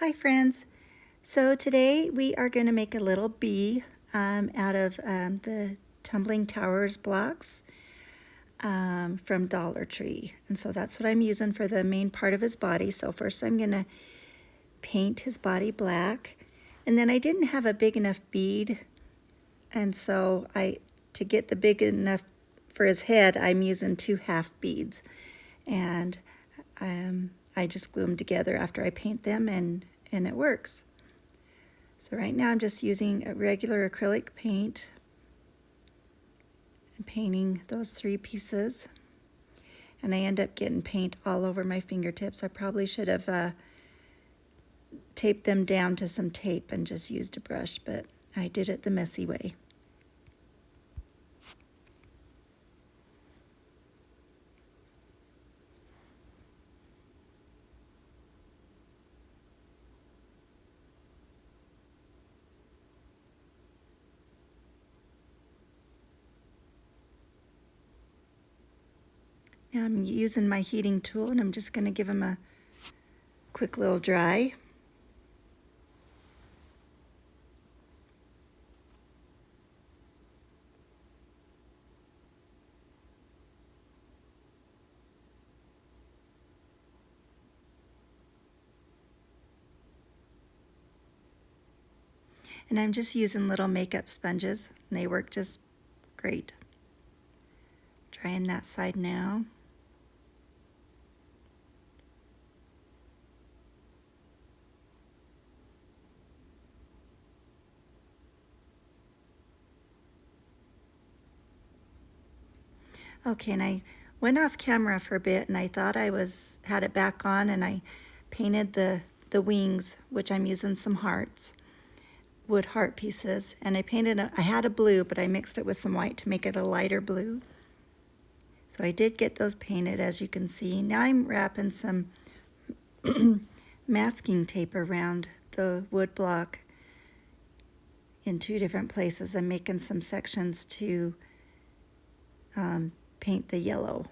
Hi friends. So today we are going to make a little bee out of the Tumbling Towers blocks from Dollar Tree. And so that's what I'm using for the main part of his body. So first I'm going to paint his body black. And then I didn't have a big enough bead. And so to get the big enough for his head, I'm using 2 half beads. And I just glue them together after I paint them and it works. So right now I'm just using a regular acrylic paint and painting those 3 pieces. And I end up getting paint all over my fingertips. I probably should have taped them down to some tape and just used a brush, but I did it the messy way. Now I'm using my heating tool and I'm just going to give them a quick little dry. And I'm just using little makeup sponges and they work just great. Drying that side now. Okay, and I went off camera for a bit and I thought I had it back on, and I painted the wings, which I'm using some hearts, wood heart pieces, and I had a blue, but I mixed it with some white to make it a lighter blue. So I did get those painted, as you can see. Now I'm wrapping some masking tape around the wood block in 2 different places. I'm making some sections to paint the yellow.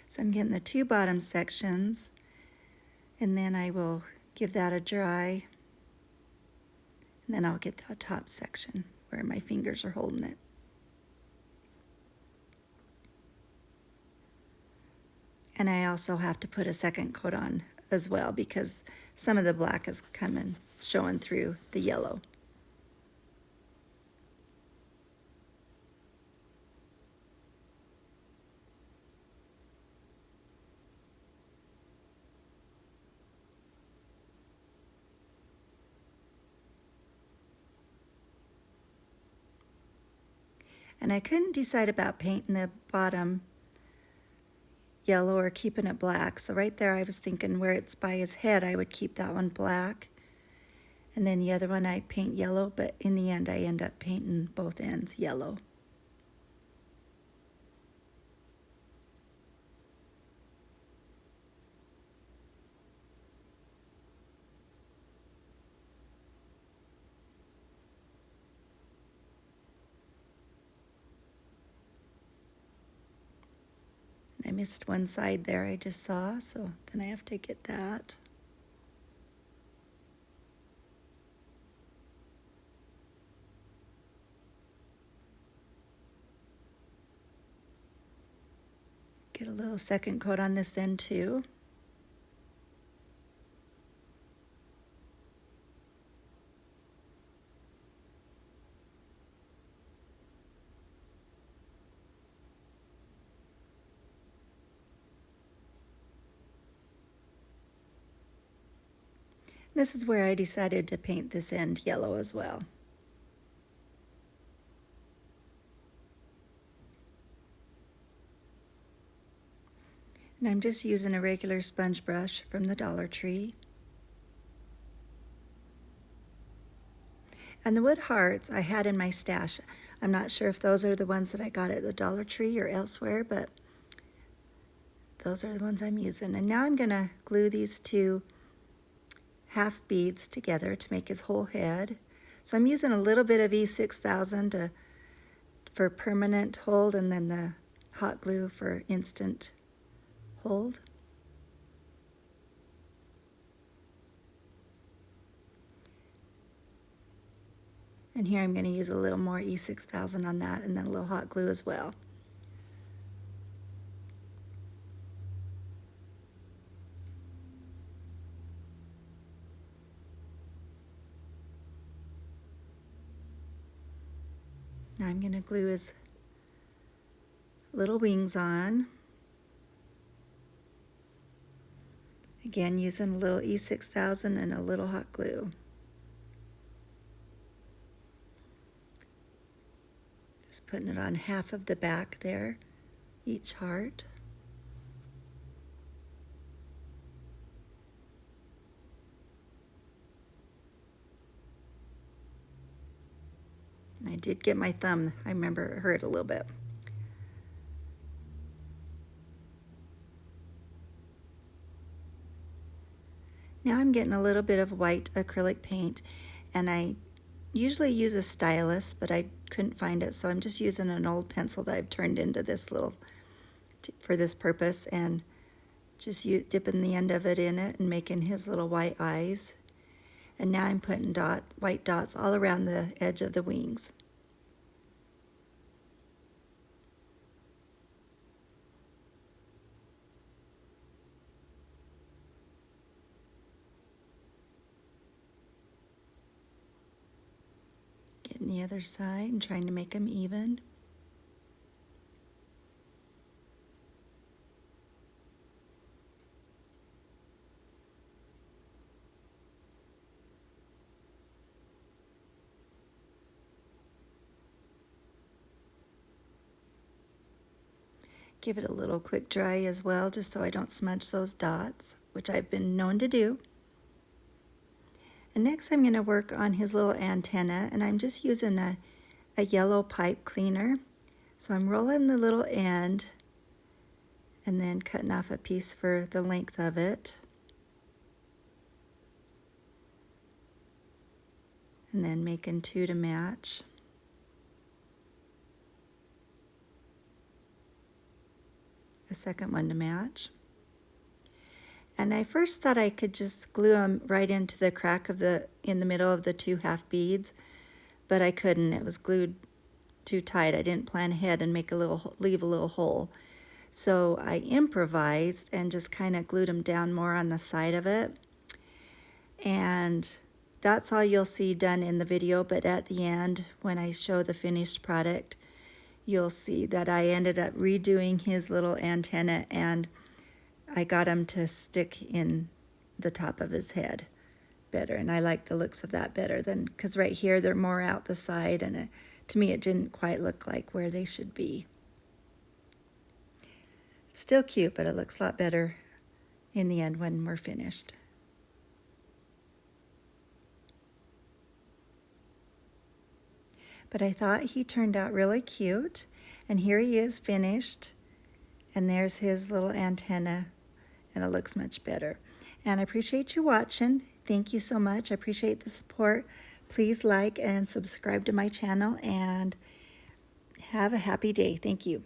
So I'm getting the 2 bottom sections, and then I will give that a dry, and then I'll get the top section where my fingers are holding it. And I also have to put a second coat on as well because some of the black is showing through the yellow. And I couldn't decide about painting the bottom yellow or keeping it black. So right there I was thinking where it's by his head, I would keep that one black. And then the other one I'd paint yellow, but in the end I end up painting both ends yellow. I missed one side there I just saw, so then I have to get that. Get a little second coat on this end too. This is where I decided to paint this end yellow as well. And I'm just using a regular sponge brush from the Dollar Tree. And the wood hearts I had in my stash. I'm not sure if those are the ones that I got at the Dollar Tree or elsewhere, but those are the ones I'm using. And now I'm going to glue these two half beads together to make his whole head. So I'm using a little bit of E6000 for permanent hold, and then the hot glue for instant hold. And here I'm going to use a little more E6000 on that, and then a little hot glue as well. Now I'm going to glue his little wings on. Again, using a little E6000 and a little hot glue. Just putting it on half of the back there, each heart. And I did get my thumb, I remember it hurt a little bit. Now I'm getting a little bit of white acrylic paint, and I usually use a stylus, but I couldn't find it, so I'm just using an old pencil that I've turned into this little, for this purpose, and just dipping the end of it in it and making his little white eyes. And now I'm putting white dots all around the edge of the wings. Getting the other side and trying to make them even. Give it a little quick dry as well, just so I don't smudge those dots, which I've been known to do. And next I'm going to work on his little antenna, and I'm just using a yellow pipe cleaner. So I'm rolling the little end and then cutting off a piece for the length of it. And then making two to match. A second one to match. And I first thought I could just glue them right into the crack of in the middle of the two half beads, but I couldn't. It was glued too tight. I didn't plan ahead and leave a little hole. So I improvised and just kind of glued them down more on the side of it. And that's all you'll see done in the video, but at the end, when I show the finished product, you'll see that I ended up redoing his little antenna, and I got him to stick in the top of his head better, and I like the looks of that better than, because right here they're more out the side, and to me it didn't quite look like where they should be. It's still cute, but it looks a lot better in the end when we're finished. But I thought he turned out really cute, and here he is finished, and there's his little antenna, and it looks much better. And I appreciate you watching. Thank you so much. I appreciate the support. Please like and subscribe to my channel, and have a happy day. Thank you.